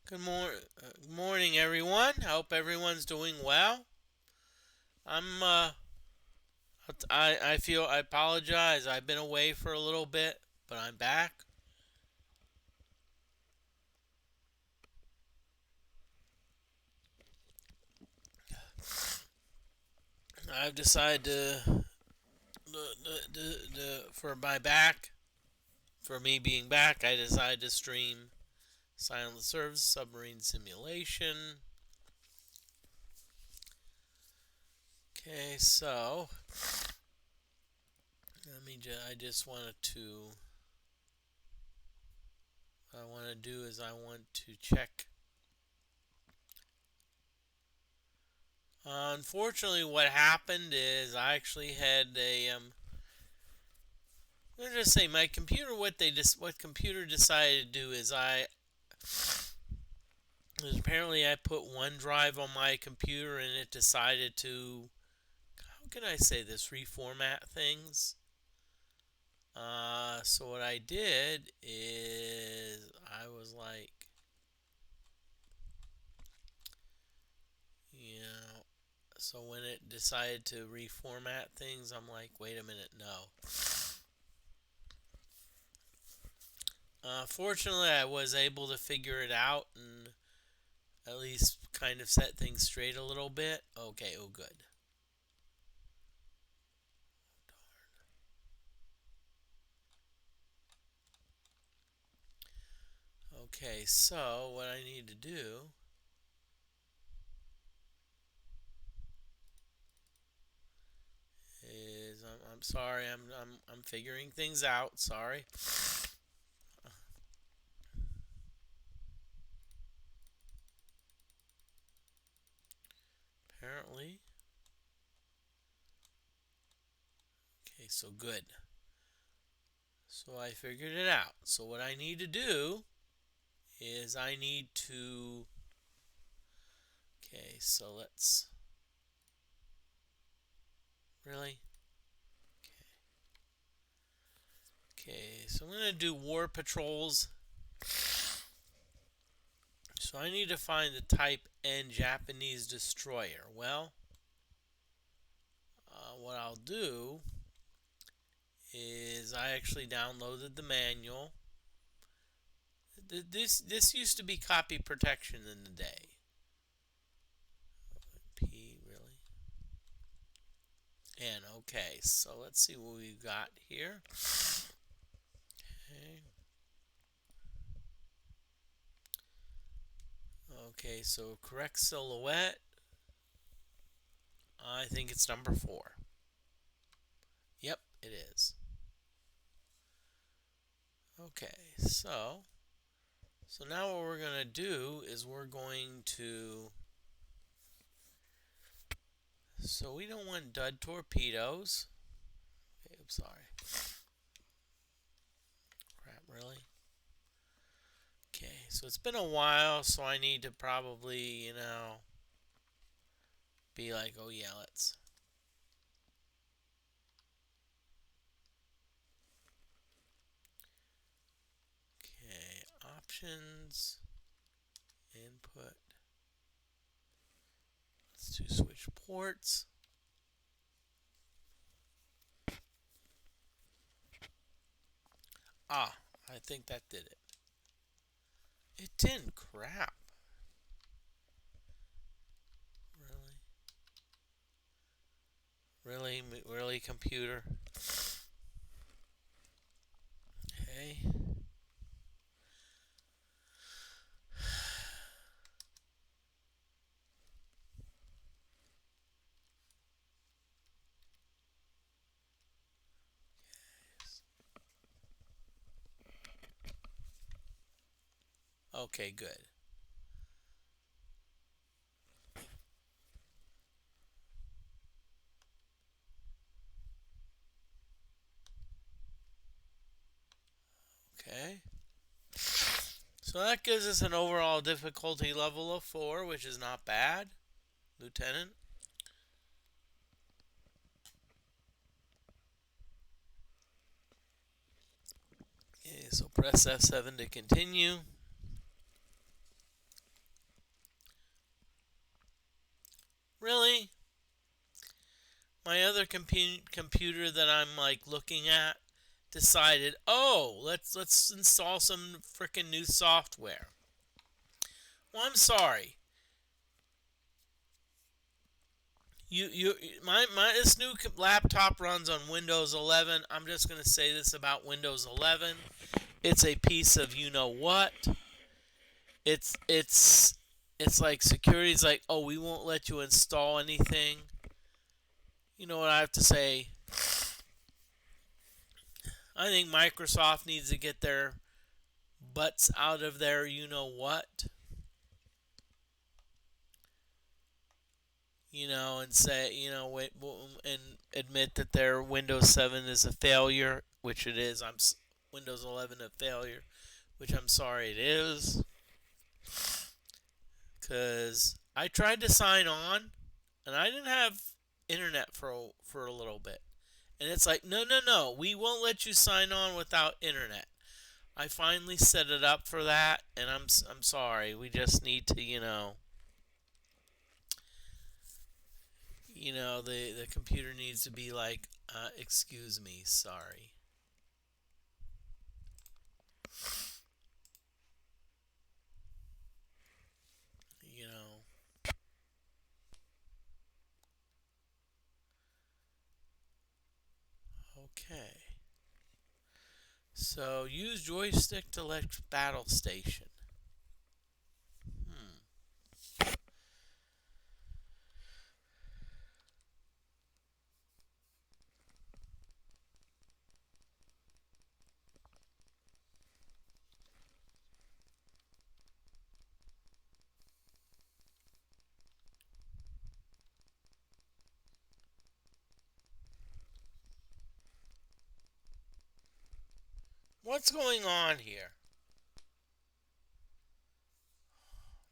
Good morning, everyone. I hope everyone's doing well. I'm. I apologize. I've been away for a little bit, but I'm back. I've decided for my back, for me being back, I decided to stream Silent Service Submarine Simulation. Okay, so I just wanted to. What I want to do is I want to check. Unfortunately, what happened is I actually had a let's just say my computer. What computer decided to do is apparently I put OneDrive on my computer and it decided to, how can I say this, reformat things. So what I did is I was like, you know, so when it decided to reformat things, I'm like, wait a minute, no. Fortunately, I was able to figure it out and at least kind of set things straight a little bit. Okay, oh, good. Okay, so what I need to do is I'm sorry, I'm figuring things out. Sorry. Apparently. Okay, so good. So I figured it out. So what I need to do is I need to. Okay, so let's. Really? Okay, so I'm gonna do war patrols. So I need to find the type N Japanese destroyer. Well, what I'll do is I actually downloaded the manual. This used to be copy protection in the day. P really? N, okay. So let's see what we've got here. Okay. Okay, so correct silhouette. I think it's number 4. Yep, it is. Okay, so now what we're going to do is we're going to. So we don't want dud torpedoes. Okay, I'm sorry. Crap, really? Okay, so it's been a while, so I need to probably, be like, oh yeah, let's. Okay, options, input. Let's do switch ports. Ah, I think that did it. It didn't. Crap. Really? Really? Really, computer? Okay. Okay, good. Okay. So that gives us an overall difficulty level of 4, which is not bad, Lieutenant. Okay, so press F7 to continue. Really? My other computer that I'm like looking at decided, oh, let's install some freaking new software. Well, I'm sorry. You my this new laptop runs on Windows 11. I'm just gonna say this about Windows 11. It's a piece of you know what. It's it's it's like security's like, oh, we won't let you install anything. You know what I have to say? I think Microsoft needs to get their butts out of there. You know what? And say, wait, and admit that their Windows 7 is a failure, which it is. Windows 11 a failure, which I'm sorry it is, because I tried to sign on, and I didn't have internet for a little bit, and it's like, no, no, no, we won't let you sign on without internet. I finally set it up for that, and I'm sorry. We just need to, the computer needs to be like, excuse me, sorry. You know. Okay. So use joystick to select battle station. Hmm. What's going on here?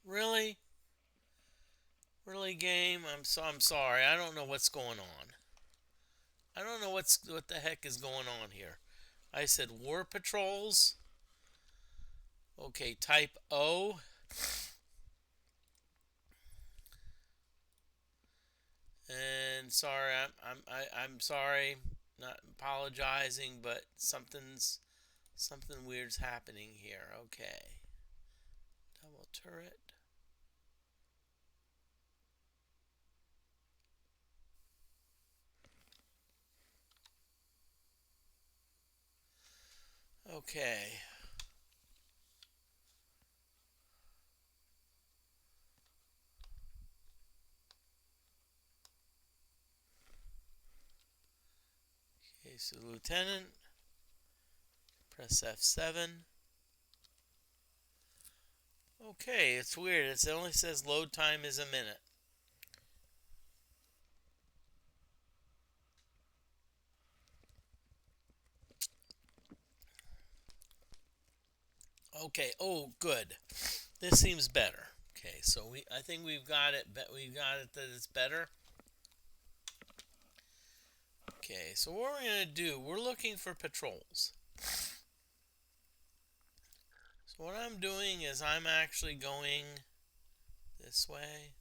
Really? Really, game? I'm sorry. I don't know what's going on. I don't know what the heck is going on here. I said war patrols. Okay, type O. And sorry, I'm sorry, not apologizing, but something weird's happening here. Okay, double turret. Okay. Okay, so lieutenant, press F7. Okay, it's weird. It only says load time is a minute. Okay. Oh, good. This seems better. Okay, so I think we've got it. We've got it that it's better. Okay, so what we're gonna do? We're looking for patrols. So what I'm doing is I'm actually going this way,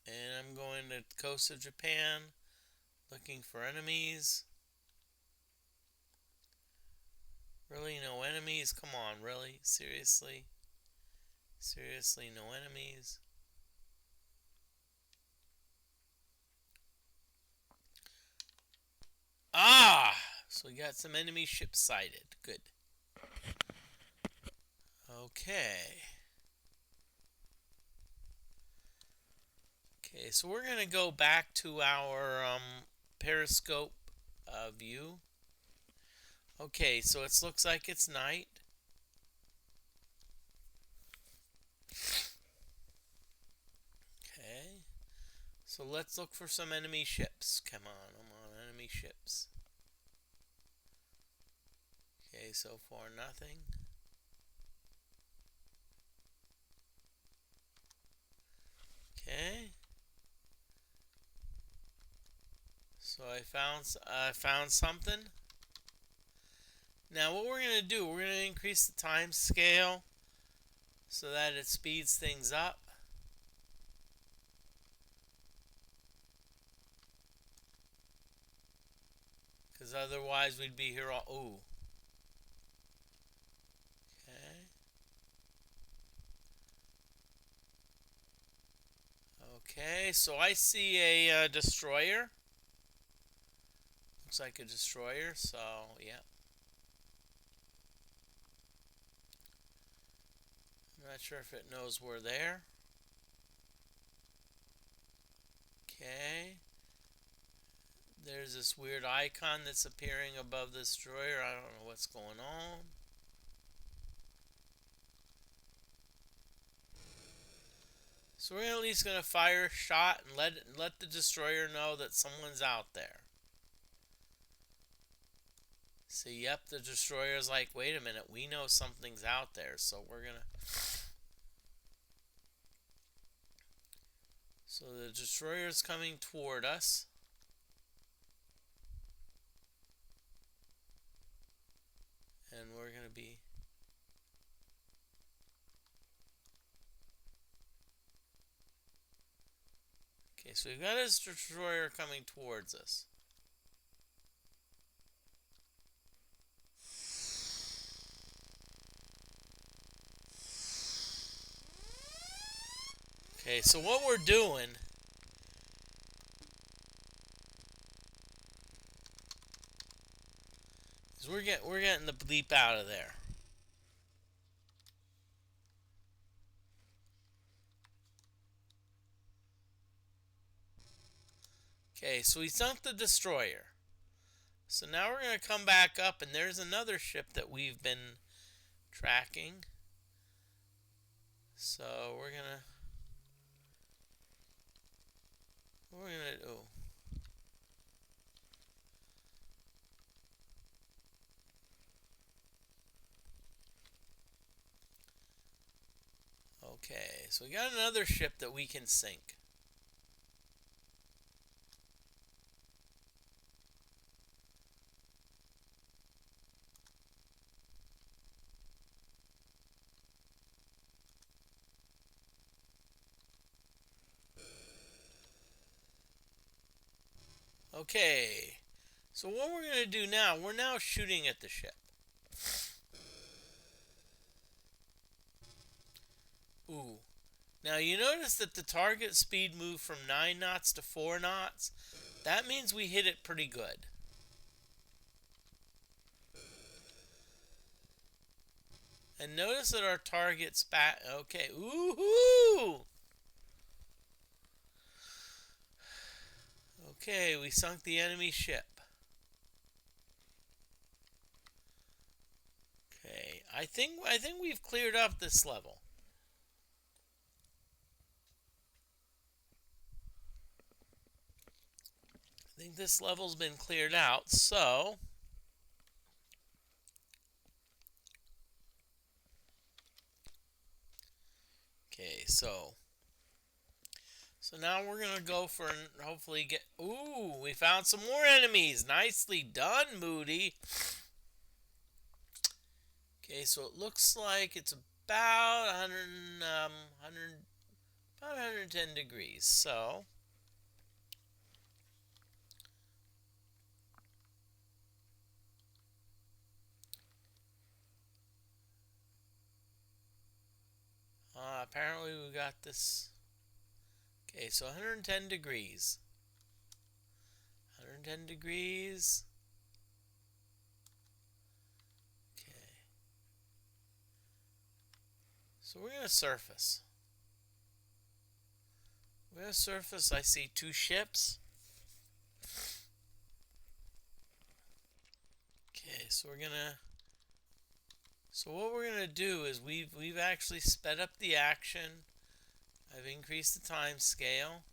and I'm going to the coast of Japan, looking for enemies. Really, no enemies? Come on, really? Seriously? Seriously, no enemies? Ah! So we got some enemy ships sighted. Good. Okay. Okay, so we're going to go back to our periscope view. Okay, so it looks like it's night. Okay. So let's look for some enemy ships. Come on, enemy ships. Okay, so far nothing. Okay. So I found something. Now what we're going to do, we're going to increase the time scale so that it speeds things up. Because otherwise we'd be here all... Ooh. Okay. Okay, so I see a destroyer. Looks like a destroyer, so yeah. I'm not sure if it knows we're there. Okay. There's this weird icon that's appearing above the destroyer. I don't know what's going on. So we're at least gonna fire a shot and let the destroyer know that someone's out there. See, yep, the destroyer's like, wait a minute, we know something's out there, so we're gonna... So the destroyer's coming toward us. And we're gonna be... Okay, so we've got a destroyer coming towards us. Okay, so what we're doing is we're getting the bleep out of there. Okay, so we sunk the destroyer. So now we're going to come back up, and there's another ship that we've been tracking. So we're gonna do. Okay, so we got another ship that we can sink. Okay, so what we're going to do now, we're now shooting at the ship. Ooh. Now you notice that the target speed moved from 9 knots to 4 knots. That means we hit it pretty good. And notice that our target's back. Okay, ooh-hoo! Okay, we sunk the enemy ship. Okay, I think we've cleared up this level. I think this level's been cleared out, so okay, so now we're gonna go for and hopefully get. Ooh, we found some more enemies. Nicely done, Moody. Okay, so it looks like it's about 110 degrees. So apparently we got this. Okay, so 110 degrees. 110 degrees. Okay. So we're going to surface. We're going to surface. I see 2 ships. Okay, so we're going to... So what we're going to do is we've actually sped up the action. I've increased the time scale.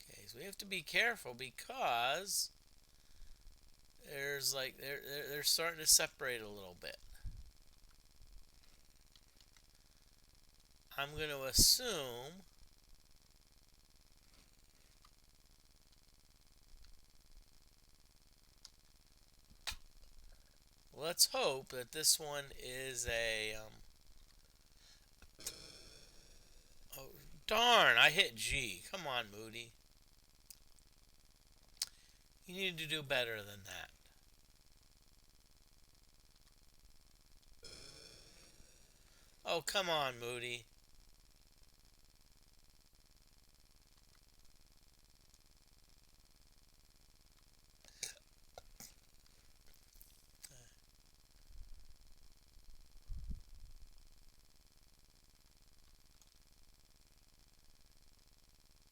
Okay, so we have to be careful because there's like they're starting to separate a little bit. I'm going to assume let's hope that this one is a oh, Darn, I hit G. Come on, Moody. You need to do better than that. Oh, come on, Moody.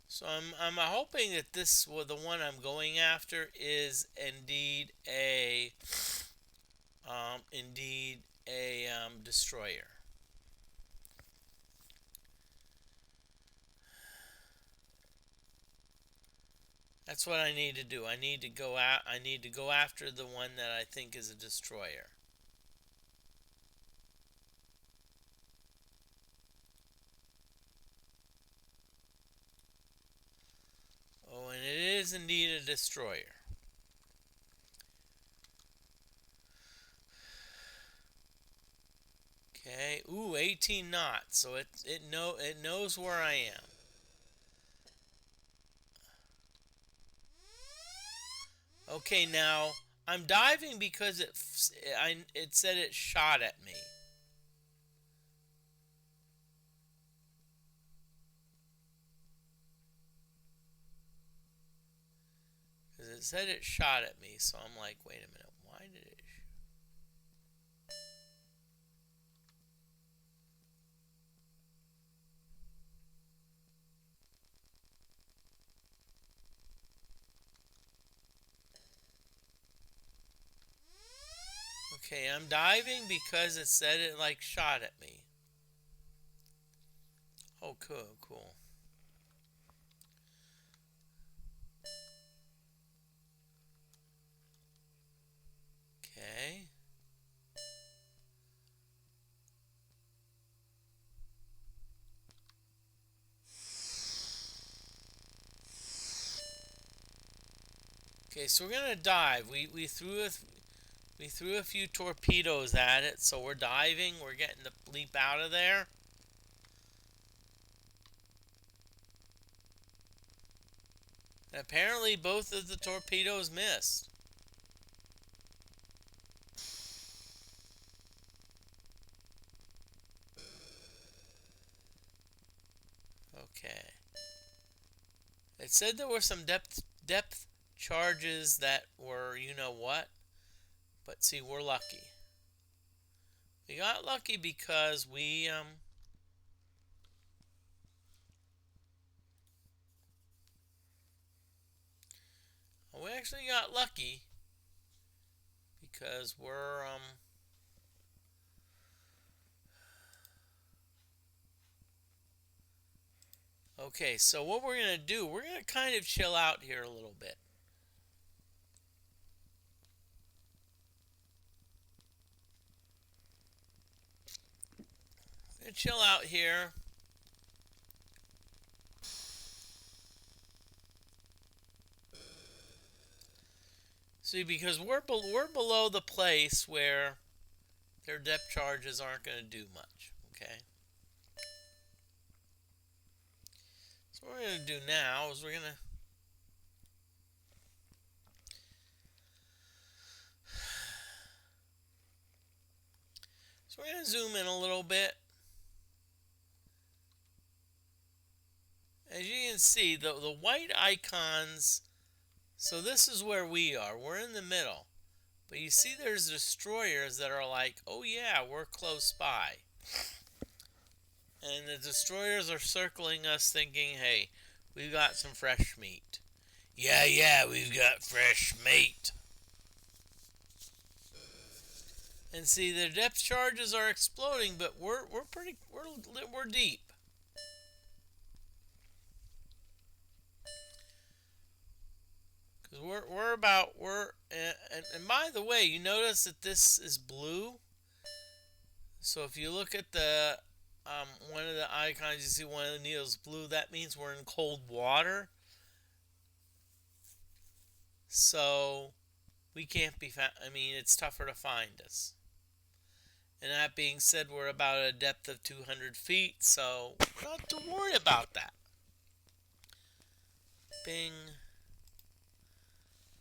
So I'm hoping that this, well, the one I'm going after is indeed a destroyer. That's what I need to do. I need to go out. I need to go after the one that I think is a destroyer. Oh, and it is indeed a destroyer. Okay. Ooh, 18 knots. So it knows where I am. Okay, now I'm diving because it said it shot at me. Because it said it shot at me, so I'm like, wait a minute, why did it? Okay, I'm diving because it said it like shot at me. Oh, cool, cool. Okay. Okay, so we're gonna dive. We threw a few torpedoes at it, so we're diving. We're getting the leap out of there. And apparently, both of the torpedoes missed. Okay. It said there were some depth charges that were, you know what? But see, we're lucky. We got lucky because we actually got lucky because we're okay, so what we're gonna do, we're gonna kind of chill out here a little bit. We're gonna chill out here. See, because we're below the place where their depth charges aren't going to do much. Okay. So what we're going to do now is we're going to zoom in a little bit. As you can see, the white icons. So this is where we are. We're in the middle. But you see there's destroyers that are like, oh yeah, we're close by. And the destroyers are circling us thinking, hey, we've got some fresh meat. Yeah, we've got fresh meat. And see, the depth charges are exploding, but we're deep. Because and by the way, you notice that this is blue. So if you look at the one of the icons, you see one of the needles blue. That means we're in cold water. So we can't be found. I mean, it's tougher to find us. And that being said, we're about a depth of 200 feet, so not to worry about that. Bing.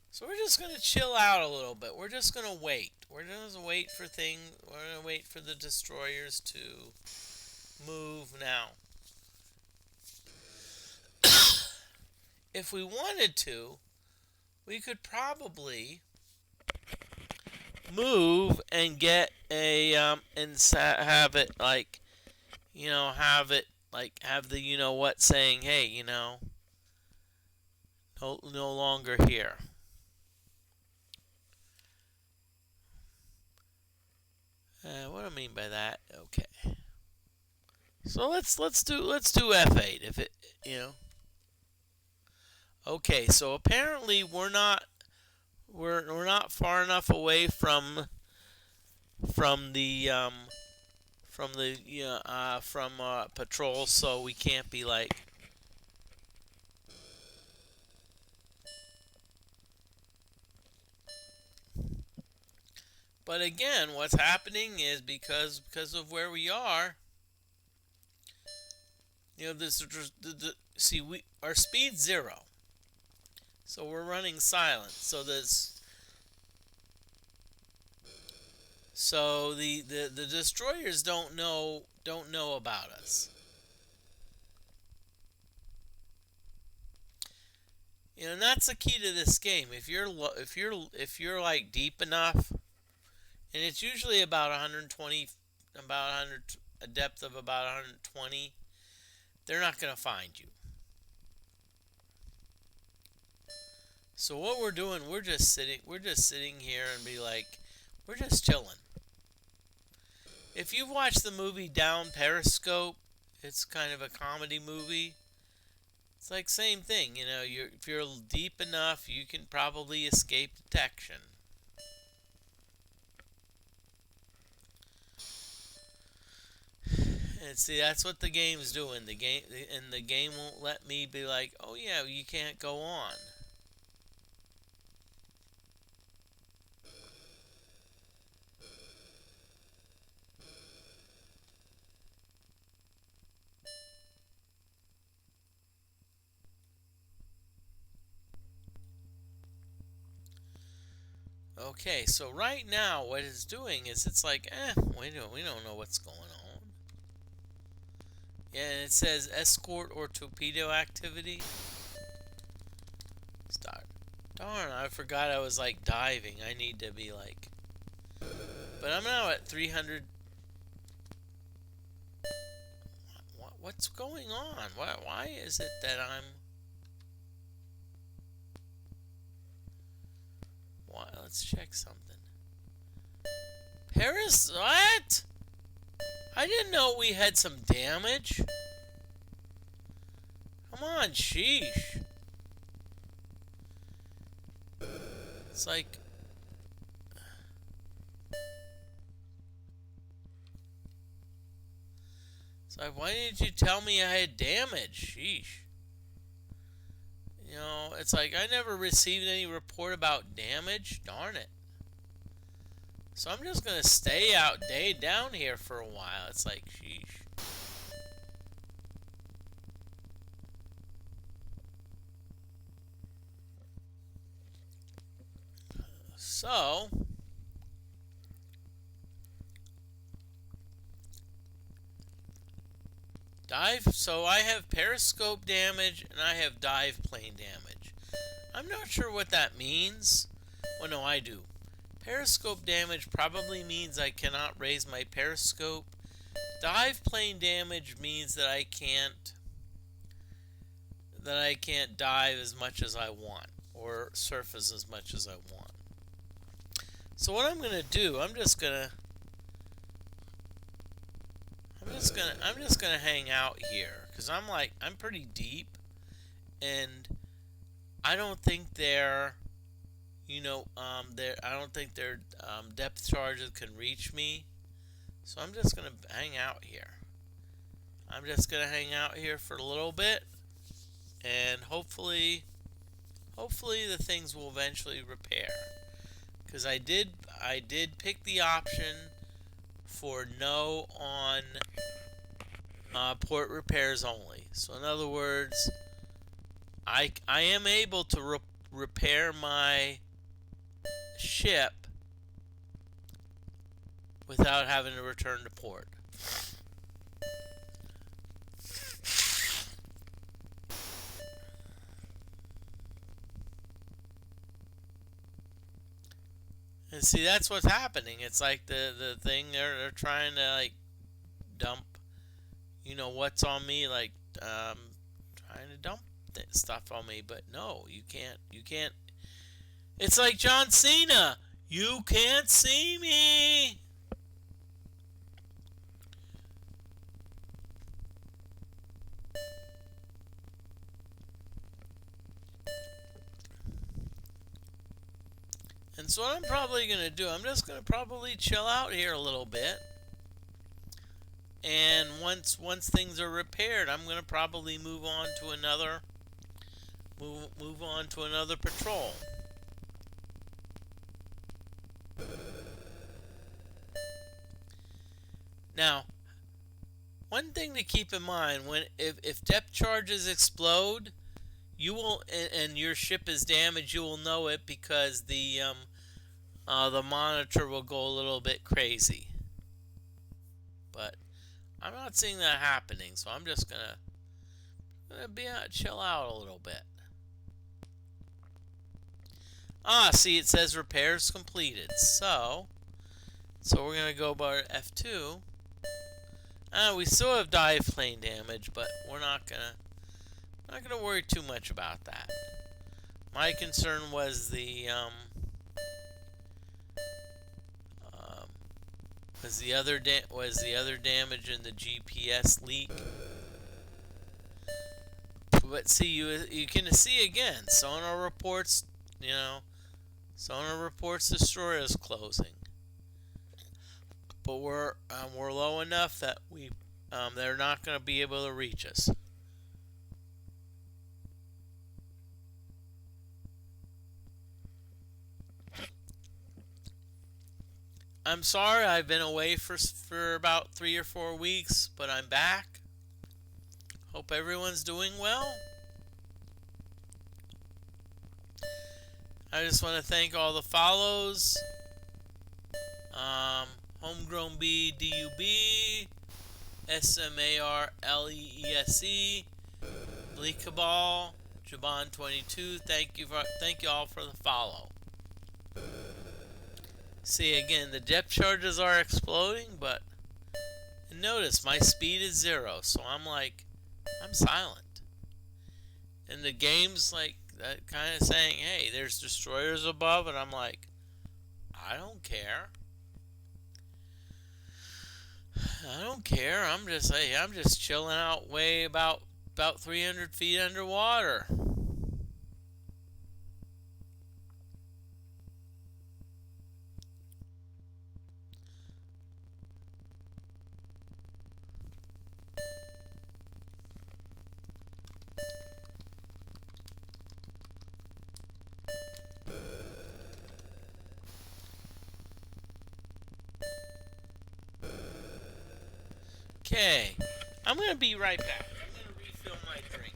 So we're just gonna chill out a little bit. We're just gonna wait. We're gonna wait for We're gonna wait for the destroyers to move now. If we wanted to, we could probably move and get a have it like have it like have the what saying, hey, no longer here. What do I mean by that? Okay. So let's do F8 if it you know. Okay, so apparently we're not far enough away from the patrol, so we can't be like. But again, what's happening is because of where we are. See, our speed's 0, so we're running silent. So the destroyers don't know about us. And that's the key to this game. If you're like deep enough, and it's usually about 120, about 100, a depth of about 120, they're not going to find you. So what we're doing, we're just sitting here and be like, we're just chilling. If you've watched the movie Down Periscope, it's kind of a comedy movie. It's like same thing, if you're deep enough, you can probably escape detection. And see, that's what the game's doing. The game won't let me be like, oh yeah, you can't go on. Okay, so right now what it's doing is it's like, we don't know what's going on. Yeah, and it says escort or torpedo activity. Start. Darn, I forgot I was like diving. I need to be like. But I'm now at 300. What's going on? Why is it that I'm. Let's check something. Paris, what? I didn't know we had some damage. Come on, sheesh. It's like. It's like, why didn't you tell me I had damage? Sheesh. It's like I never received any report about damage. Darn it. So I'm just gonna stay down here for a while. It's like, sheesh. So so I have periscope damage and I have dive plane damage. I'm not sure what that means. Well, no, I do. Periscope damage probably means I cannot raise my periscope. Dive plane damage means that I can't dive as much as I want or surface as much as I want. So what I'm gonna do, I'm just gonna hang out here because I'm pretty deep, and I don't think their depth charges can reach me. So I'm just gonna hang out here. I'm just gonna hang out here for a little bit, and hopefully the things will eventually repair. Because I did pick the option for no on port repairs only. So in other words, I am able to repair my ship without having to return to port. And see, that's what's happening. It's like the thing they're trying to like dump, what's on me, like trying to dump stuff on me, but no, you can't. You can't. It's like John Cena. You can't see me. And so what I'm probably going to do, I'm just going to probably chill out here a little bit. And once things are repaired, I'm going to probably move on to another patrol. Now, one thing to keep in mind, if depth charges explode, you will, and your ship is damaged, you will know it because the monitor will go a little bit crazy. But I'm not seeing that happening, so I'm just gonna chill out a little bit. See, it says repairs completed. So we're gonna go by F2. We still have dive plane damage, but we're not gonna worry too much about that. My concern was the was the other damage in the GPS leak. But see, you can see again, sonar reports, sonar reports destroyers closing. But we're low enough that they're not going to be able to reach us. I'm sorry I've been away for about 3 or 4 weeks, but I'm back. Hope everyone's doing well. I just want to thank all the follows. Homegrown B DUB, SMARLEESE, Bleak Cabal, Jabon22. Thank you all for the follow. See, again, the depth charges are exploding, but notice my speed is 0, so I'm silent. And the game's like that, kind of saying, hey, there's destroyers above, and I'm like, I don't care. I don't care. I'm just chilling out way about 300 feet underwater. Okay, I'm going to be right back. I'm going to refill my drink.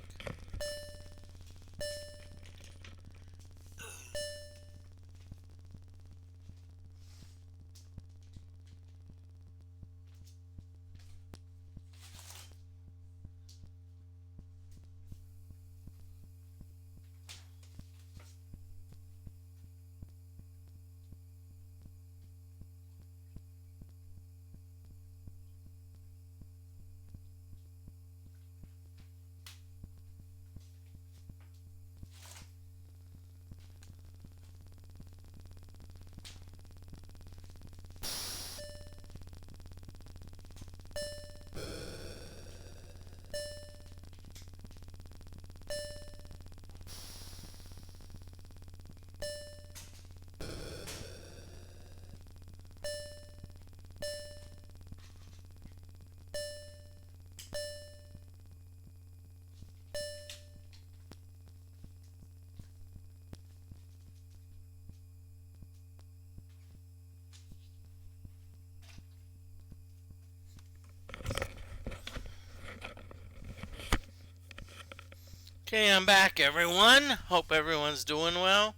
Okay, I'm back, everyone. Hope everyone's doing well.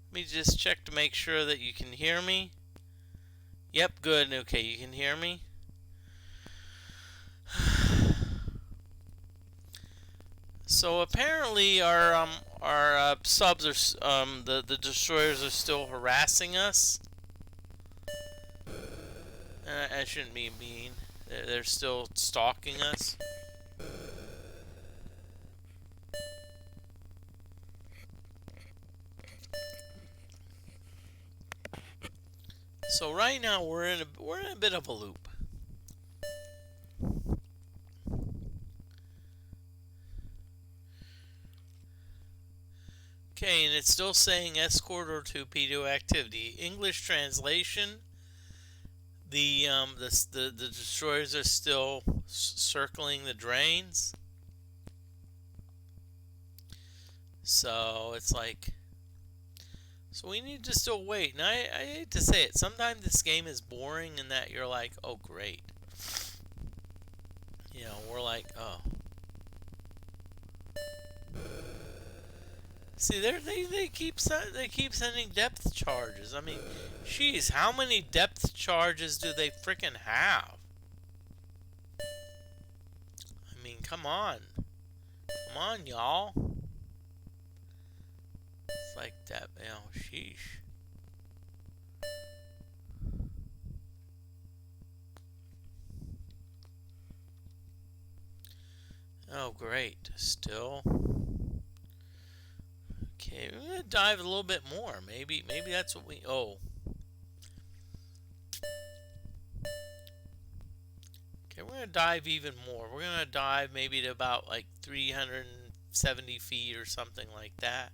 Let me just check to make sure that you can hear me. Yep, good. Okay, you can hear me. So apparently our subs are the destroyers are still harassing us. I shouldn't be mean. They're still stalking us. So right now we're in a bit of a loop. Okay, and it's still saying escort or torpedo activity. English translation: the destroyers are still circling the drains. So it's like, so we need to still wait. And I hate to say it, sometimes this game is boring in that you're like, oh great. You know, we're like, oh. See, they keep sending depth charges. I mean, jeez, how many depth charges do they frickin' have? I mean, come on, y'all. It's like that, you know, sheesh. Oh, great, still. Okay, we're gonna dive a little bit more. Maybe that's what we. Oh. Okay, we're gonna dive even more. We're gonna dive maybe to about like 370 feet or something like that.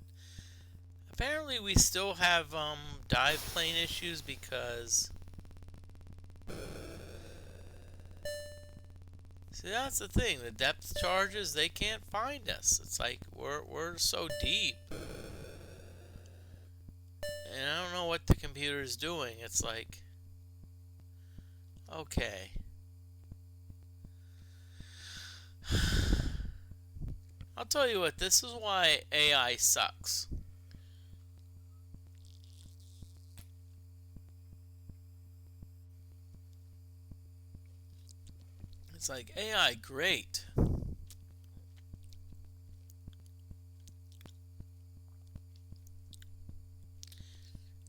Apparently, we still have dive plane issues because. See, that's the thing. The depth charges, they can't find us. It's like we're so deep. And I don't know what the computer is doing. It's like, okay. I'll tell you what, this is why AI sucks. It's like, AI, great.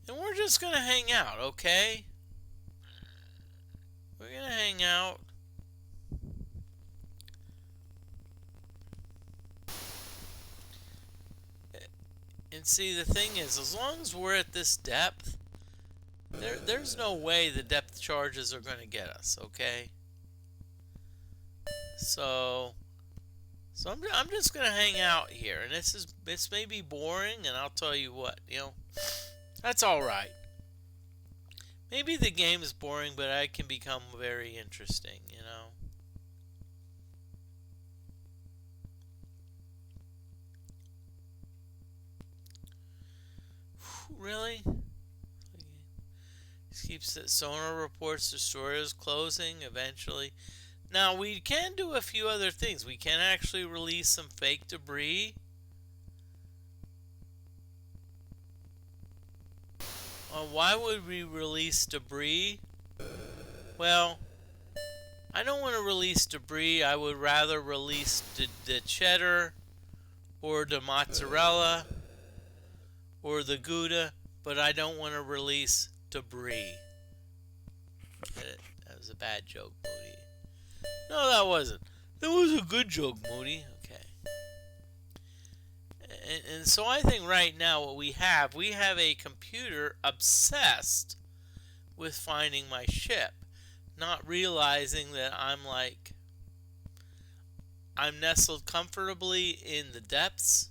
And we're just gonna hang out, okay? We're gonna hang out. And see, the thing is, as long as we're at this depth, there's no way the depth charges are gonna get us, okay? So I'm just gonna hang out here, and this may be boring, and I'll tell you what, you know, that's all right. Maybe the game is boring, but I can become very interesting, you know. Really? This keeps it. Sonar reports destroyers closing eventually. Now we can do a few other things. We can actually release some fake debris. Why would we release debris? Well, I don't want to release debris. I would rather release the cheddar or the mozzarella or the Gouda, but I don't want to release debris. That was a bad joke, Moody. No, that wasn't. That was a good joke, Moody. Okay. And so I think right now what we have a computer obsessed with finding my ship, not realizing that I'm nestled comfortably in the depths.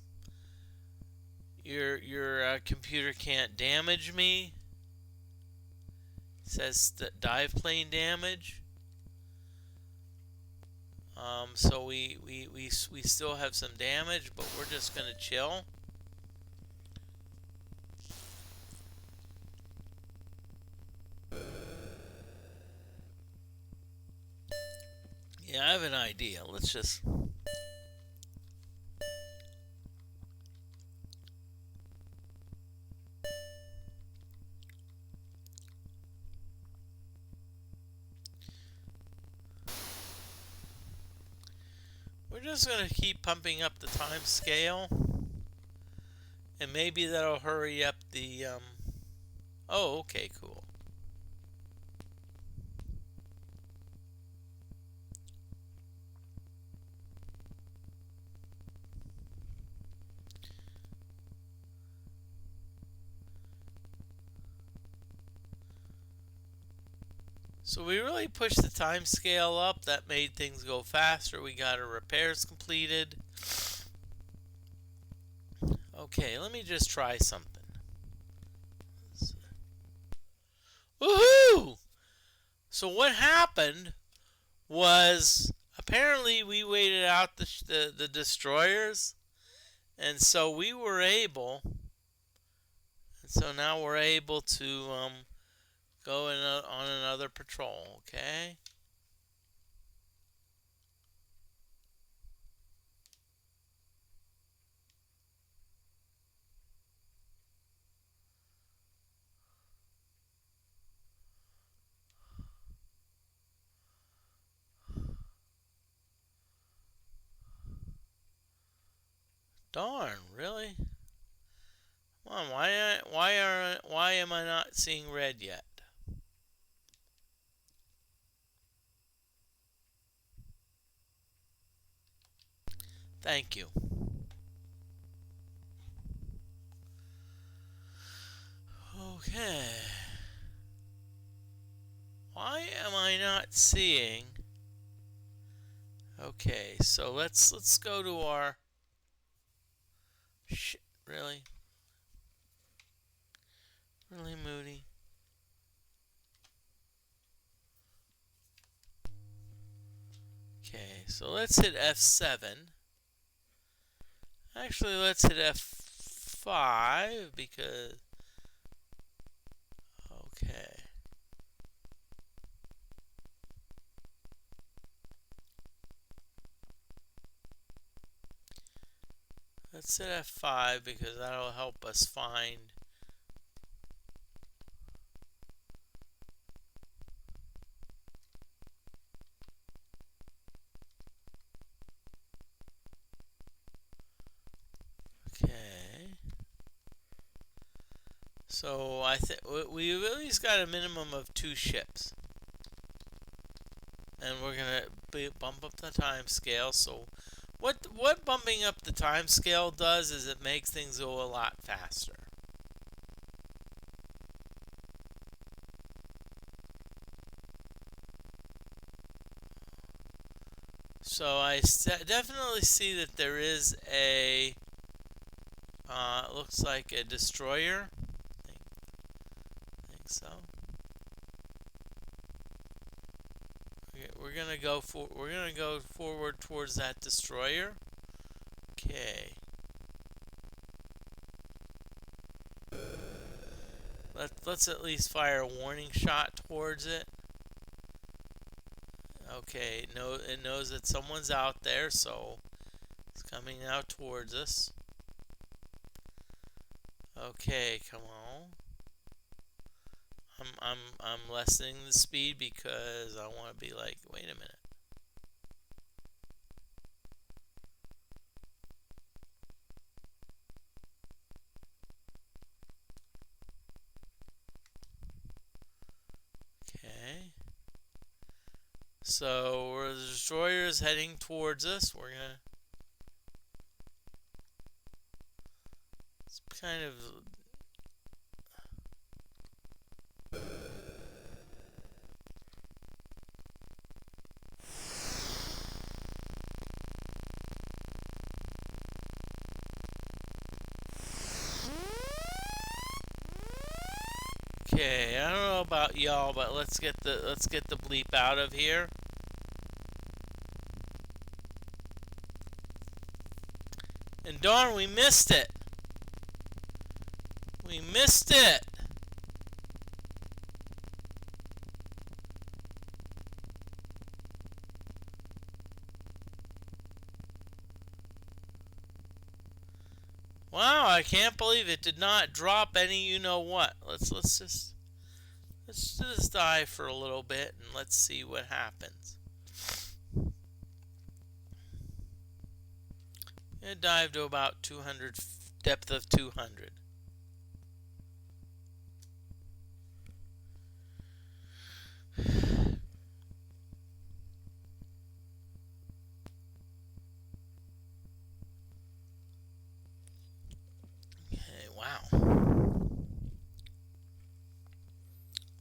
Your computer can't damage me. It says dive plane damage. So we still have some damage, but we're just gonna chill. Yeah, I have an idea. Let's just. We're just going to keep pumping up the time scale. And maybe that'll hurry up the... Oh, okay, cool. So we really pushed the time scale up. That made things go faster. We got our repairs completed. Okay, let me just try something. Woohoo! So what happened was apparently we waited out the destroyers, and so we were able. And so now we're able to go on another patrol. Okay. Darn, really? Come on, why am I not seeing red yet? Thank you. Okay. Why am I not seeing? Okay, so let's go to our shit, really? Really, Moody? Okay, so let's hit F7. Actually, let's hit F5 because... Okay. Let's hit F5 because that'll help us find... Okay. So I think we've at least got a minimum of 2 ships. And we're gonna bump up the time scale. So what bumping up the time scale does is it makes things go a lot faster. So I definitely see that there is a it looks like a destroyer. I think so. We're gonna go forward towards that destroyer. Okay. Let's at least fire a warning shot towards it. Okay, no, it knows that someone's out there, so it's coming out towards us. Okay, come on. I'm lessening the speed because I want to be like, wait a minute. Okay. So where the destroyer is heading towards us, we're gonna. It's kind of. Okay, I don't know about y'all, but let's get the bleep out of here. And darn, we missed it. We missed it. Wow, I can't believe it did not drop any you know what. Let's just dive for a little bit and let's see what happens. It dived to about 200, depth of 200. Okay, wow.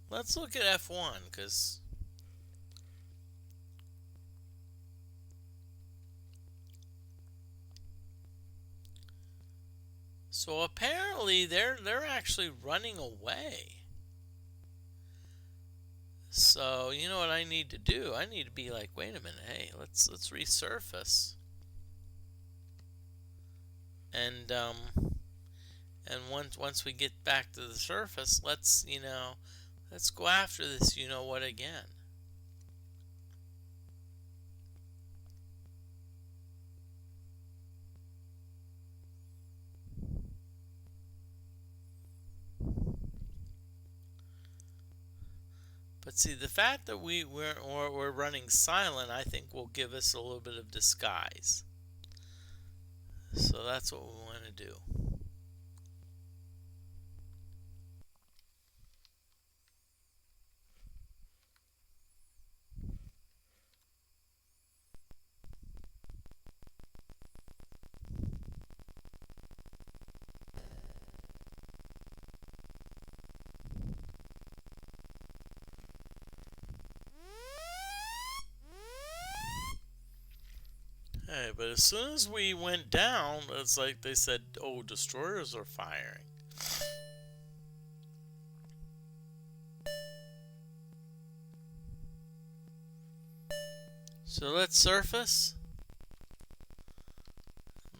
Let's look at F1, because so apparently they're actually running away. So you know what I need to do? I need to be like, wait a minute, hey, let's resurface. And once we get back to the surface, let's let's go after this you know what again. But see, the fact that we're running silent, I think will give us a little bit of disguise. So that's what we want to do. Hey, but as soon as we went down, it's like they said, oh, destroyers are firing. So let's surface.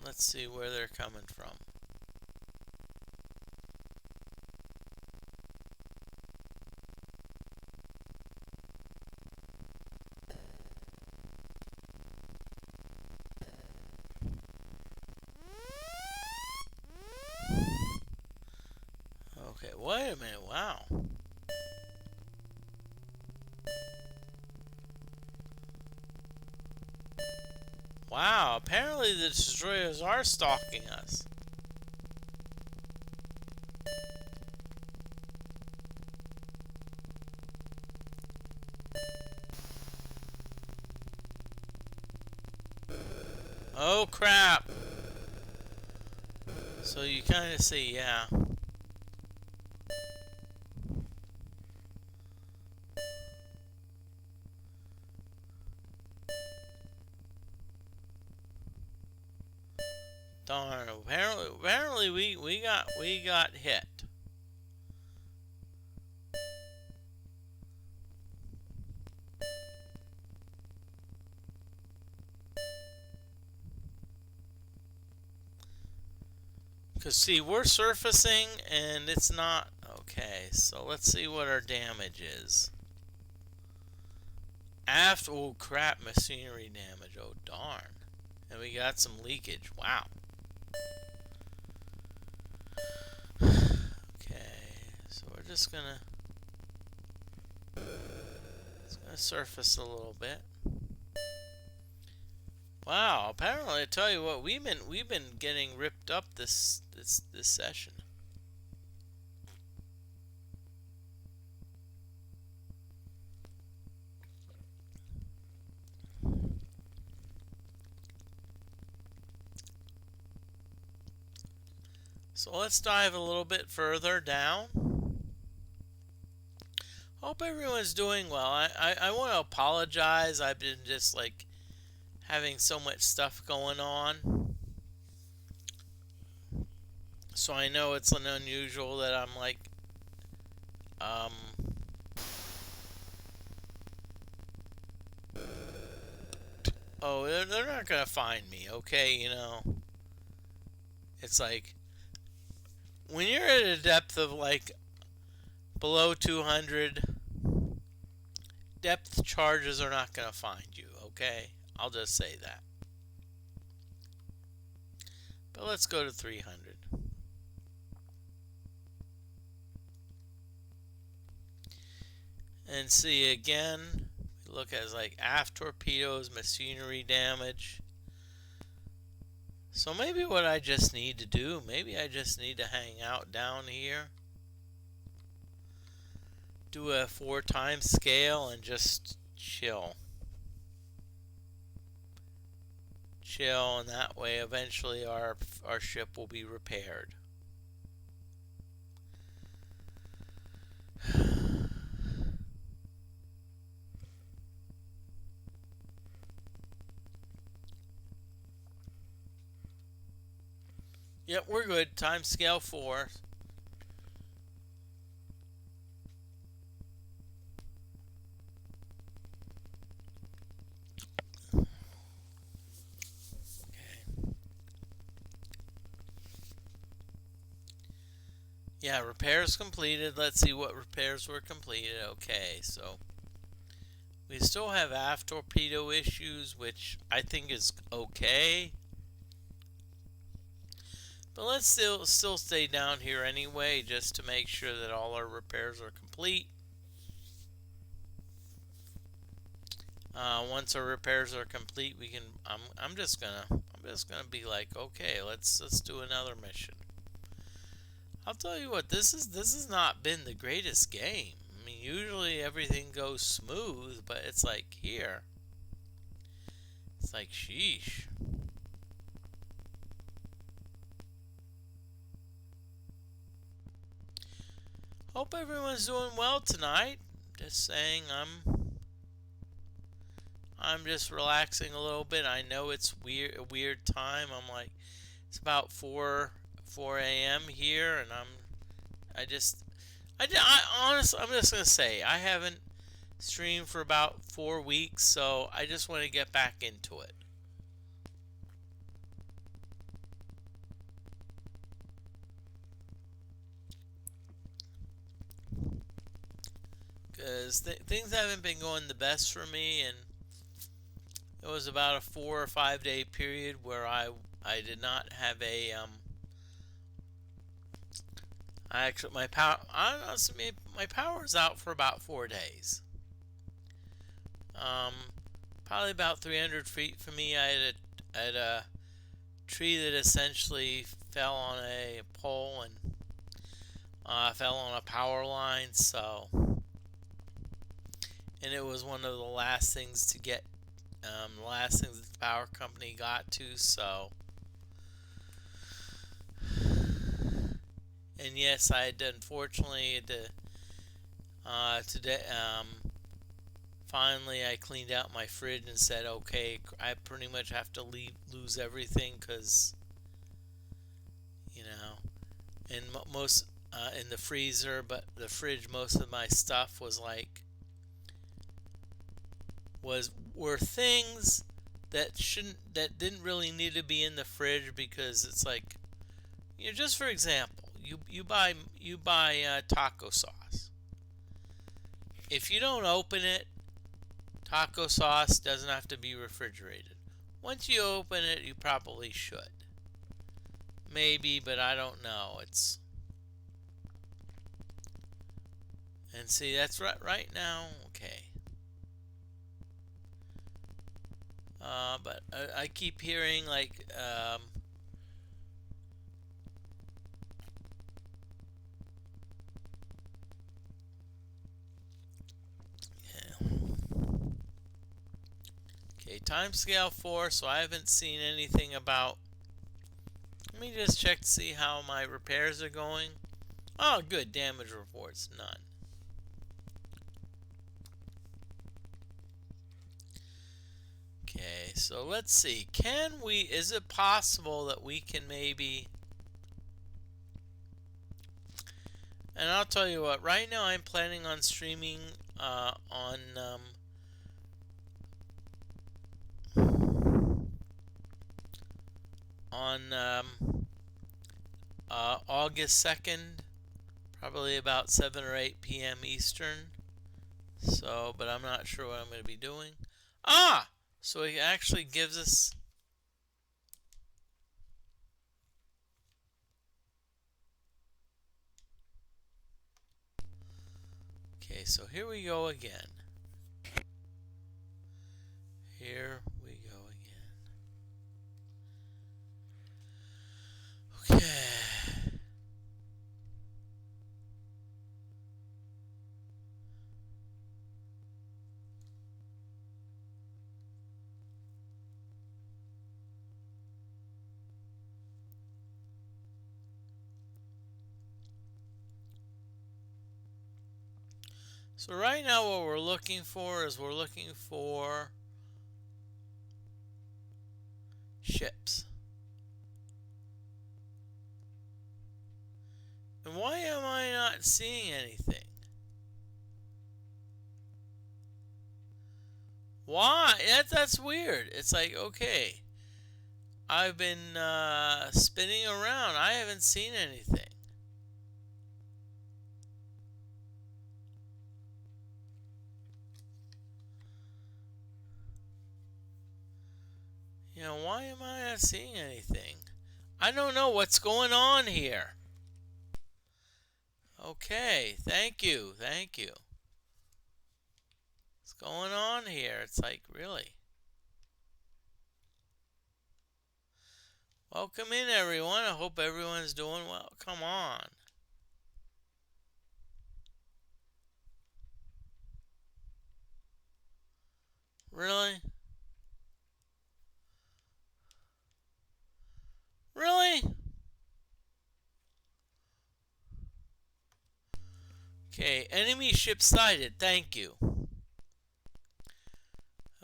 Let's see where they're coming from. Okay, wait a minute, wow. Wow, apparently the destroyers are stalking us. Oh crap. So you kind of see, yeah. Darn, apparently we got hit. Cause see, we're surfacing and it's not okay. So let's see what our damage is. Aft, oh crap, machinery damage. Oh darn, and we got some leakage. Wow. Okay, so we're just gonna surface a little bit. Wow, apparently I tell you what, we've been getting ripped up this session. So let's dive a little bit further down. Hope everyone's doing well. I want to apologize. I've been just like having so much stuff going on. So I know it's an unusual that I'm like, oh, they're not gonna find me, okay? You know, it's like when you're at a depth of like below 200, depth charges are not gonna find you, okay? I'll just say that. But let's go to 300. And see again, look at like aft torpedoes, machinery damage. So maybe what I just need to do, maybe I just need to hang out down here, do a 4 times scale, and just chill. Chill, and that way eventually our ship will be repaired. Yep, we're good. Time scale 4. Okay. Yeah, repairs completed. Let's see what repairs were completed. Okay, so we still have aft torpedo issues, which I think is okay. But let's still stay down here anyway, just to make sure that all our repairs are complete. Once our repairs are complete, we can. I'm just gonna be like, okay, let's do another mission. I'll tell you what, this has not been the greatest game. I mean, usually everything goes smooth, but it's like here, it's like sheesh. Hope everyone's doing well tonight. Just saying, I'm just relaxing a little bit. I know it's a weird time. I'm like, it's about 4 a.m. here, and I honestly, I'm just gonna say I haven't streamed for about 4 weeks, so I just want to get back into it. Because things haven't been going the best for me, and it was about a 4 or 5 day period where I did not have a I actually my power was out for about 4 days. Um, Probably about 300 feet from me, I had a tree that essentially fell on a pole and fell on a power line. So, and it was one of the last things to get, the last things that the power company got to. So, and yes, I had unfortunately today. Finally, I cleaned out my fridge and said, okay, I pretty much have to lose everything because, you know, in most in the freezer, but the fridge, most of my stuff was like were things that didn't really need to be in the fridge because it's like, you know, just for example, you buy taco sauce. If you don't open it, taco sauce doesn't have to be refrigerated. Once you open it, you probably should. Maybe, but I don't know. And see, that's right now. Okay. But I keep hearing like yeah. Okay, time scale 4, so I haven't seen anything about. Let me just check to see how my repairs are going. Oh, good. Damage reports, none. Okay, so let's see. Is it possible that we can maybe. And I'll tell you what, right now I'm planning on streaming on August 2nd, probably about 7 or 8 p.m. Eastern. So, but I'm not sure what I'm going to be doing. Ah! So it actually gives us. Okay, so here we go again. Here we go again. So right now what we're looking for is we're looking for ships. And why am I not seeing anything? Why? That's weird. It's like, okay, I've been spinning around. I haven't seen anything. You know, why am I not seeing anything? I don't know what's going on here. Okay, thank you, thank you. What's going on here? It's like, really? Welcome in, everyone. I hope everyone's doing well. Come on. Really? Really? Okay, enemy ship sighted. Thank you.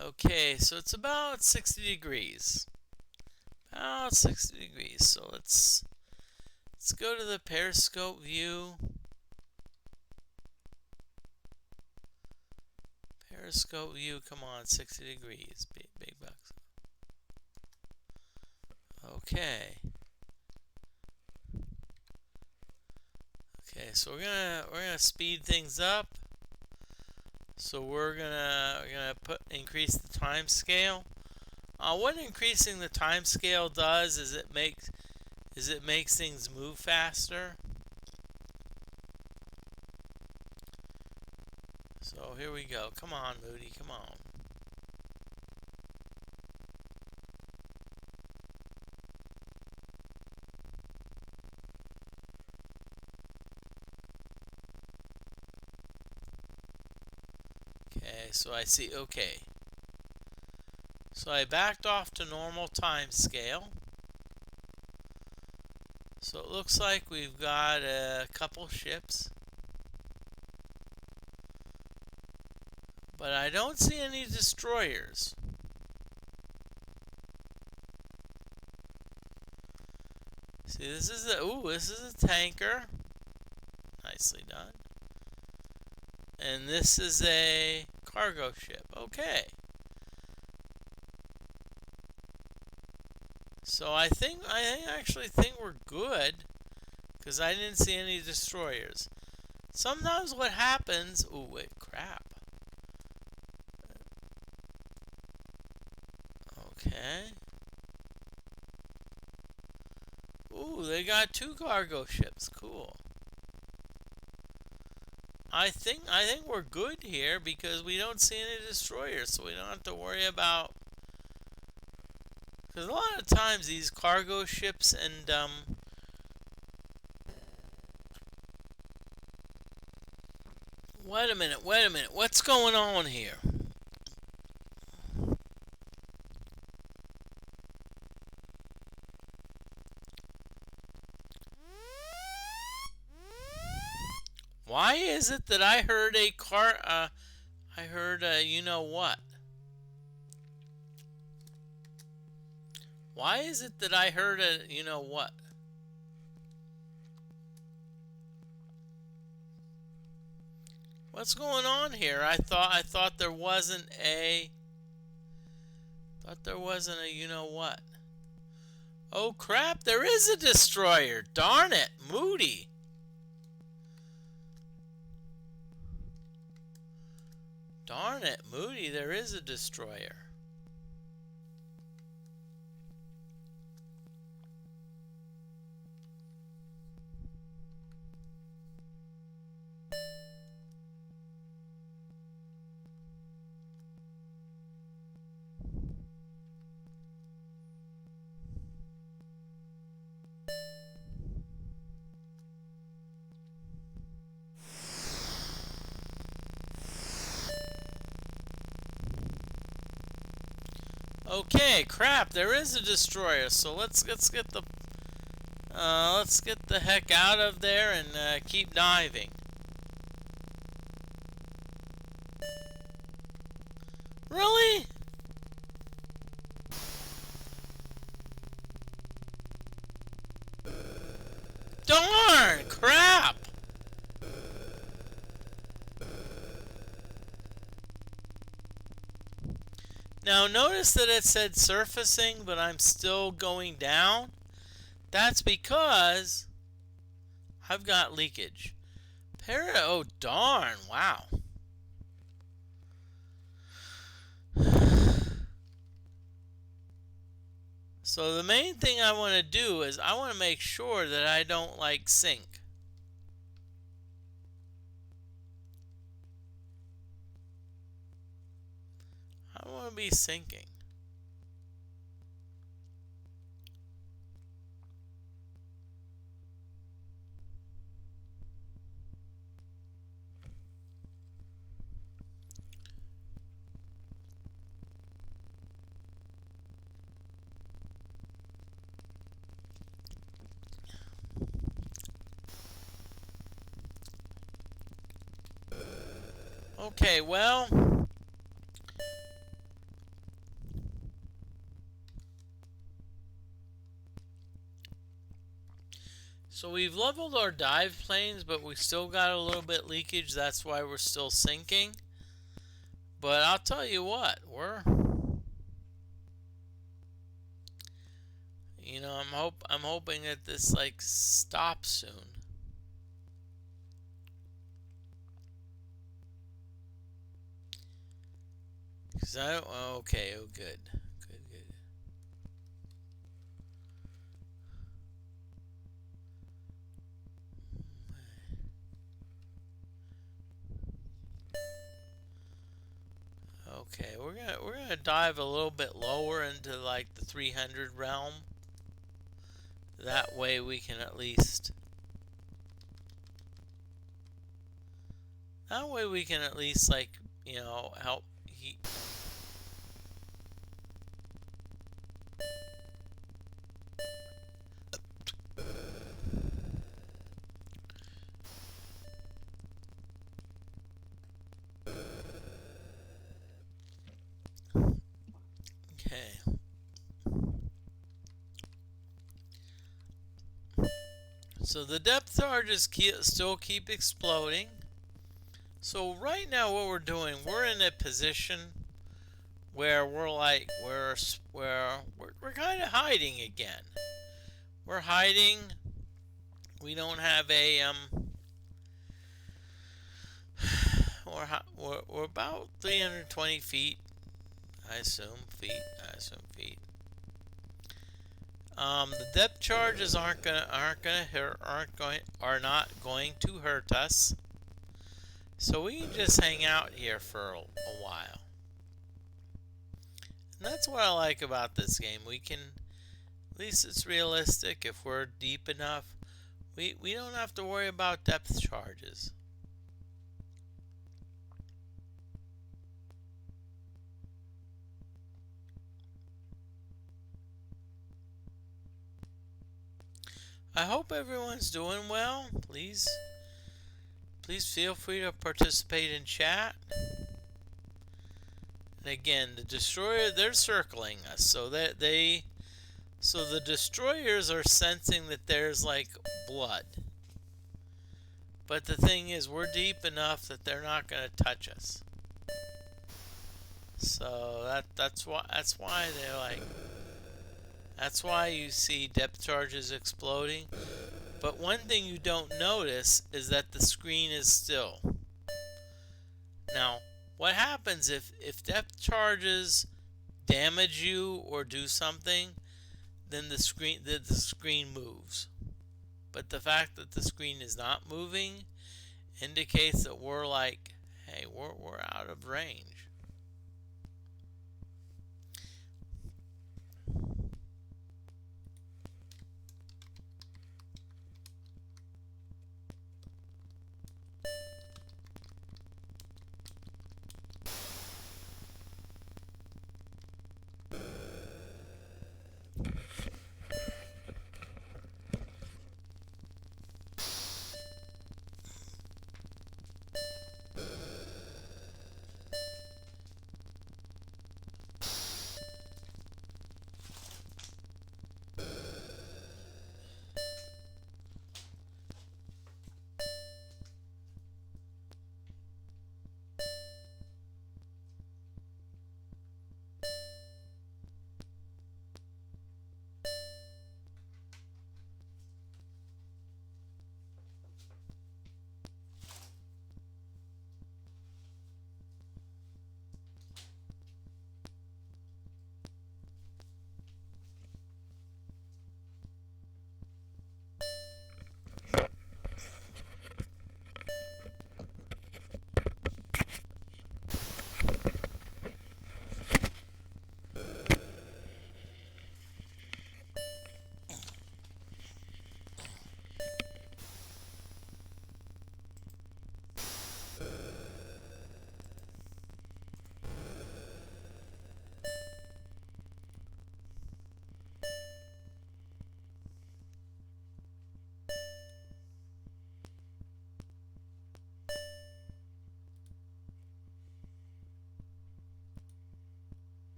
Okay, so it's about 60 degrees. About 60 degrees. So let's go to the periscope view. Periscope view, come on, 60 degrees. Big bucks. Okay. Okay, so we're gonna speed things up. So we're gonna increase the time scale. What increasing the time scale does is it makes things move faster. So here we go. Come on, Moody, come on. Okay, so I see, okay. So I backed off to normal time scale. So it looks like we've got a couple ships. But I don't see any destroyers. See, this is a tanker. Nicely done. And this is a cargo ship. Okay. So I actually think we're good because I didn't see any destroyers. Sometimes what happens, ooh, wait, crap. Okay. Ooh, they got 2 cargo ships. Cool. I think we're good here because we don't see any destroyers, so we don't have to worry about. Because a lot of times these cargo ships and wait a minute, what's going on here? Why is it that I heard a I heard a you know what? Why is it that I heard a you know what? What's going on here? I thought there wasn't a you know what? Oh crap, there is a destroyer. Darn it, Moody. Darn it, Moody, there is a destroyer. Okay, crap, there is a destroyer, so let's get the heck out of there and keep diving. Really? Darn! Crap! Now notice that it said surfacing, but I'm still going down. That's because I've got leakage. Oh darn, wow. So the main thing I want to do is I want to make sure that I don't like sink. I don't want to be sinking. Okay, well, so we've leveled our dive planes, but we still got a little bit leakage. That's why we're still sinking. But I'll tell you what, I'm hoping that this like stops soon. Cause I don't. Okay. Oh, good. Good. Good. Okay, we're gonna dive a little bit lower into like the 300 realm. That way we can at least. That way we can at least like help heat. Okay. So the depth charges still keep exploding. So right now what we're doing, we're in a position where we're kind of hiding again. We're hiding. We don't have a we're about 320 feet. I assume feet. The depth charges are not going to hurt us. So we can just hang out here for a while. And that's what I like about this game. We can, at least it's realistic. If we're deep enough, we don't have to worry about depth charges. I hope everyone's doing well. Please feel free to participate in chat. And again, the destroyer, they're circling us, so that so the destroyers are sensing that there's like blood. But the thing is, we're deep enough that they're not going to touch us. So that's why they're like. That's why you see depth charges exploding. But one thing you don't notice is that the screen is still. Now, what happens if depth charges damage you or do something, then the screen moves. But the fact that the screen is not moving indicates that we're like, hey, we're out of range.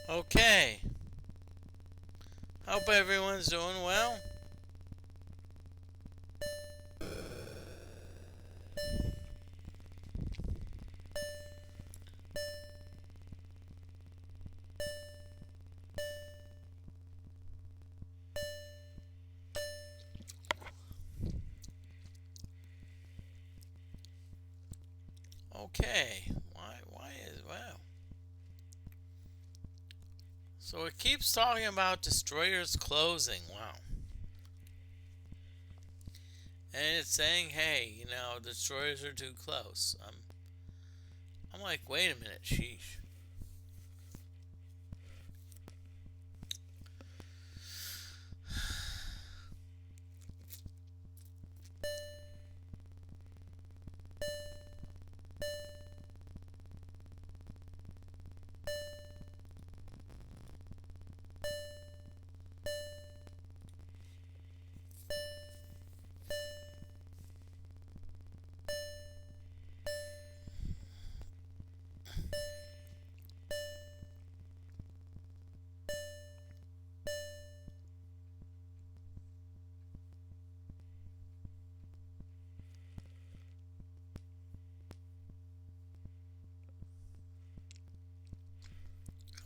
Okay. Hope everyone's doing well. Okay. Why is, wow. So it keeps talking about destroyers closing. Wow. And it's saying, hey, destroyers are too close. I'm like, wait a minute, sheesh.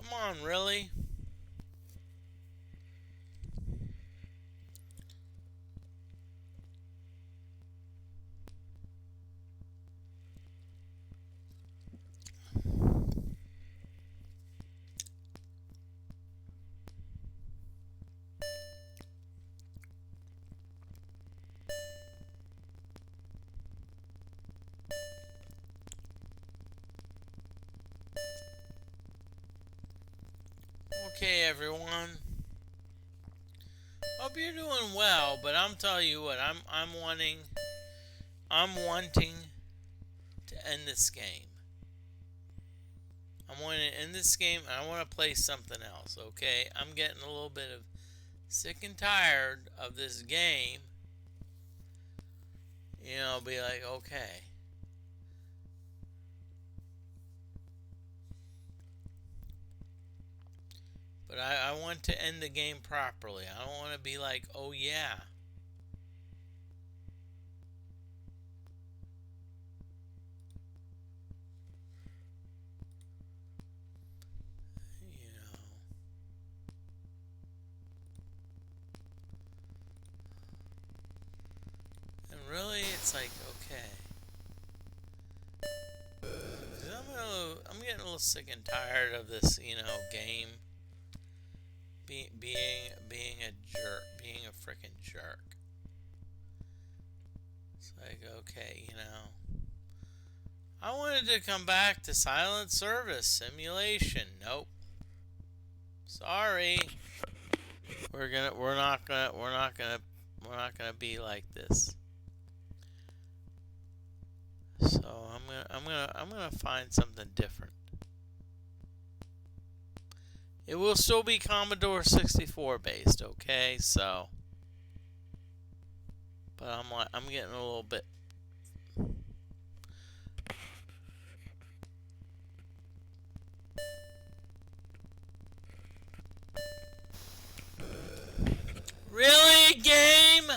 Come on, really? Okay, everyone. Hope you're doing well, but I'm telling you what, I'm wanting to end this game. I'm wanting to end this game and I want to play something else, okay? I'm getting a little bit of sick and tired of this game. Be like, okay. But I want to end the game properly. I don't want to be like, oh yeah. You know. And really, it's like, okay. 'Cause I'm getting a little sick and tired of this, game. Being a jerk, being a freaking jerk. It's like, okay. I wanted to come back to silent service simulation. Nope. Sorry. We're not gonna be like this. So I'm gonna find something different. It will still be Commodore 64 based, okay? So, but I'm getting a little bit. Really, game?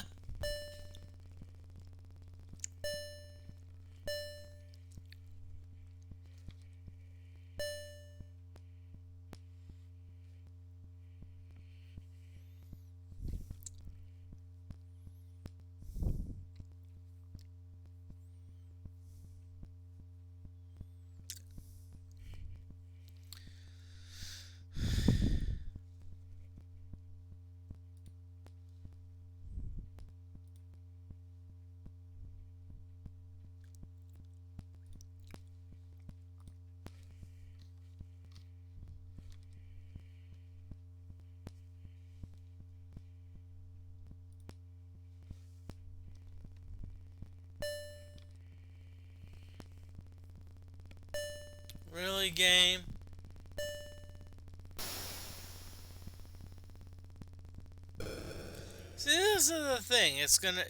Really, game? See, this is the thing. It's gonna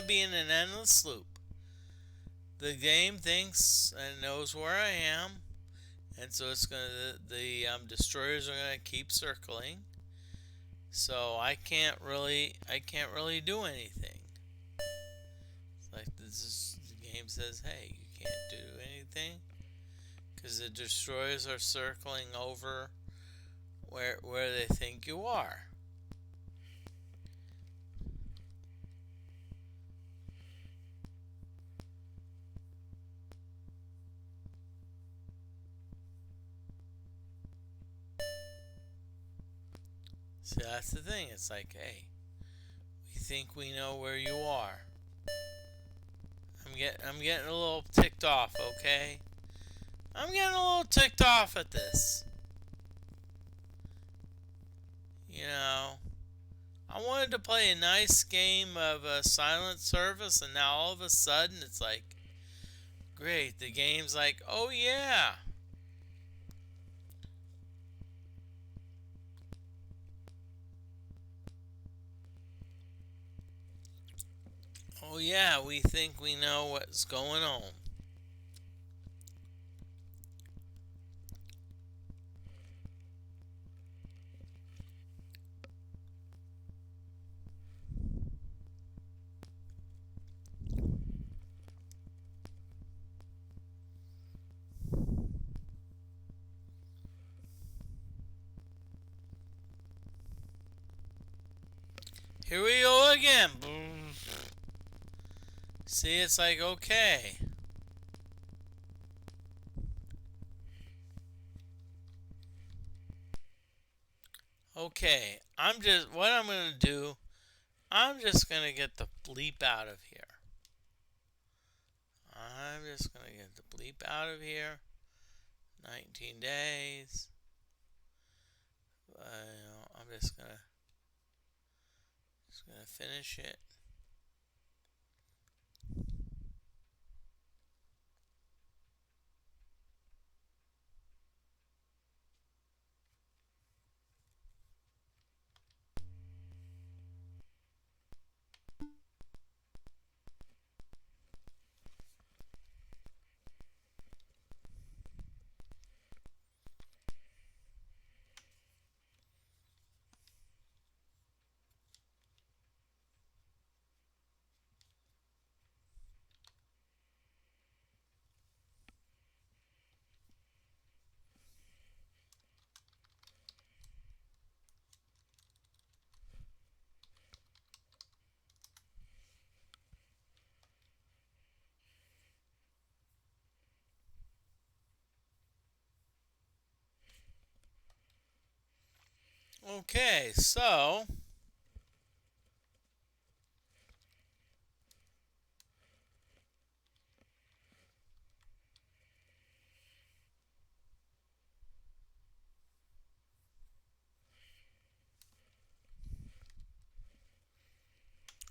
be in an endless loop. The game thinks and knows where I am. and so it's gonna the destroyers are gonna keep circling. So I can't really do anything. It's like the game says, hey, you can't do anything because the destroyers are circling over where they think you are. See, that's the thing. It's like, hey, we think we know where you are. I'm getting a little ticked off, okay? I'm getting a little ticked off at this. You know, I wanted to play a nice game of a silent service, and now all of a sudden it's like, great. The game's like, oh yeah, oh yeah, we think we know what's going on. Here we go again. See, it's like, okay. Okay, what I'm going to do, I'm just going to get the bleep out of here. I'm just going to get the bleep out of here. 19 days. I'm just gonna finish it. Okay, so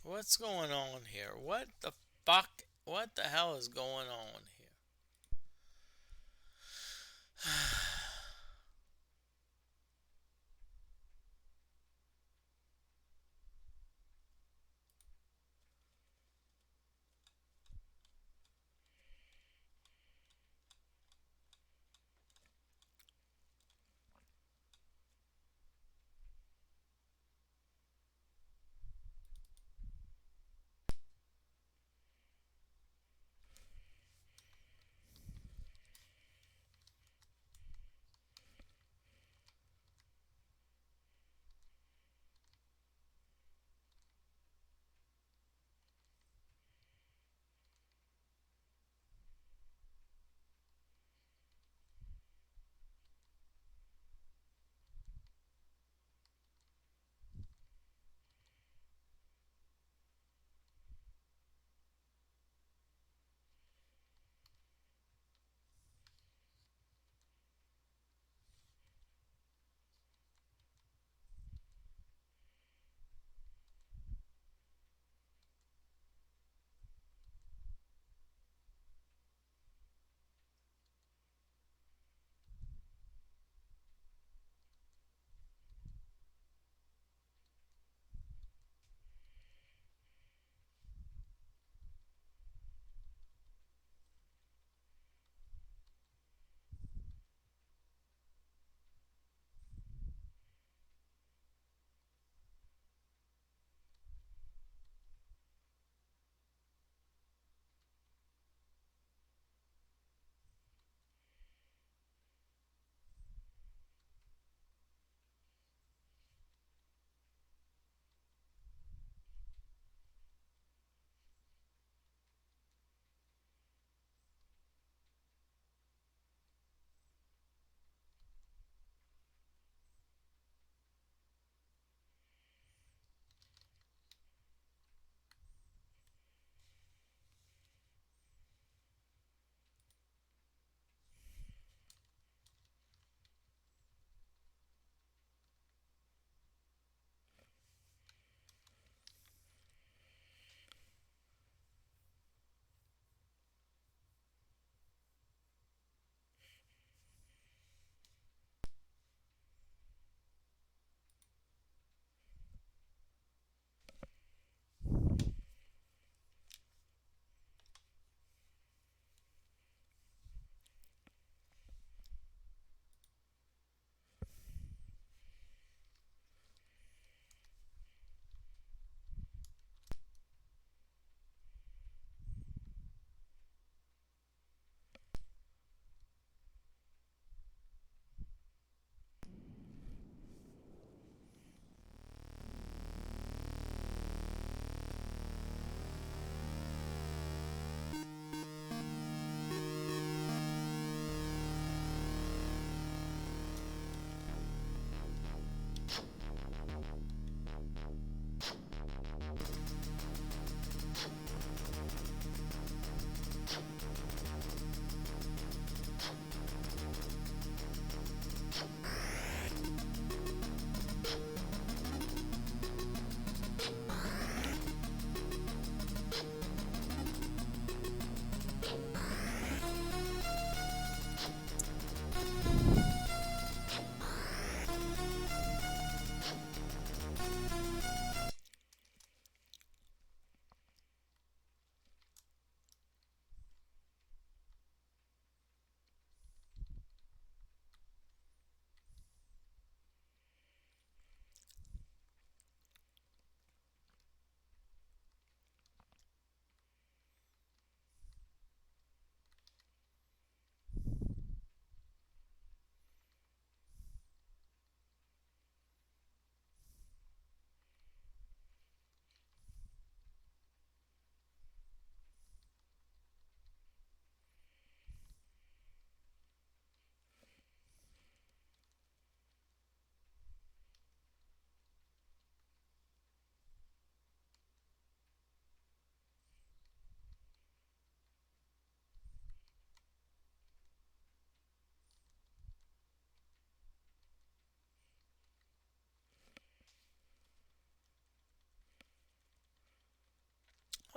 what's going on here? What the fuck? What the hell is going on here?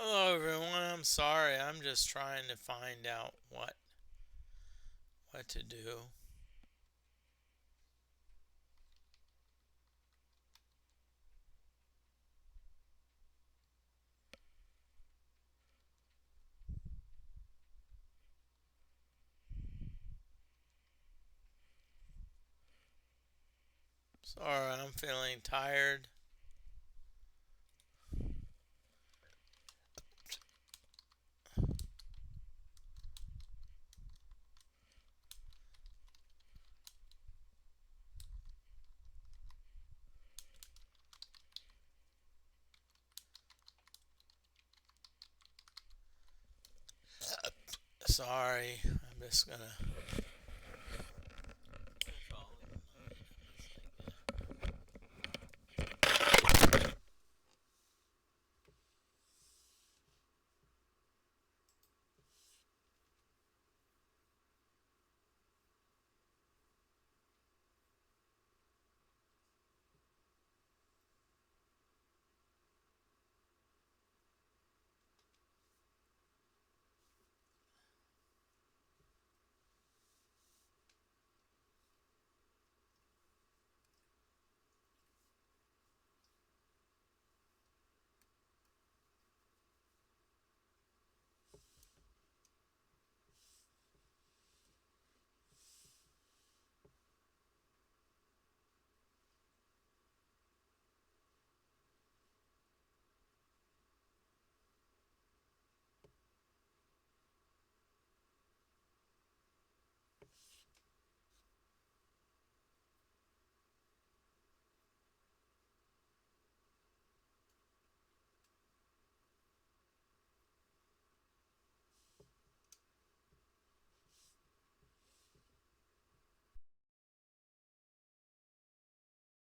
Hello everyone, I'm sorry. I'm just trying to find out what to do. Sorry, I'm feeling tired. Sorry. I'm just gonna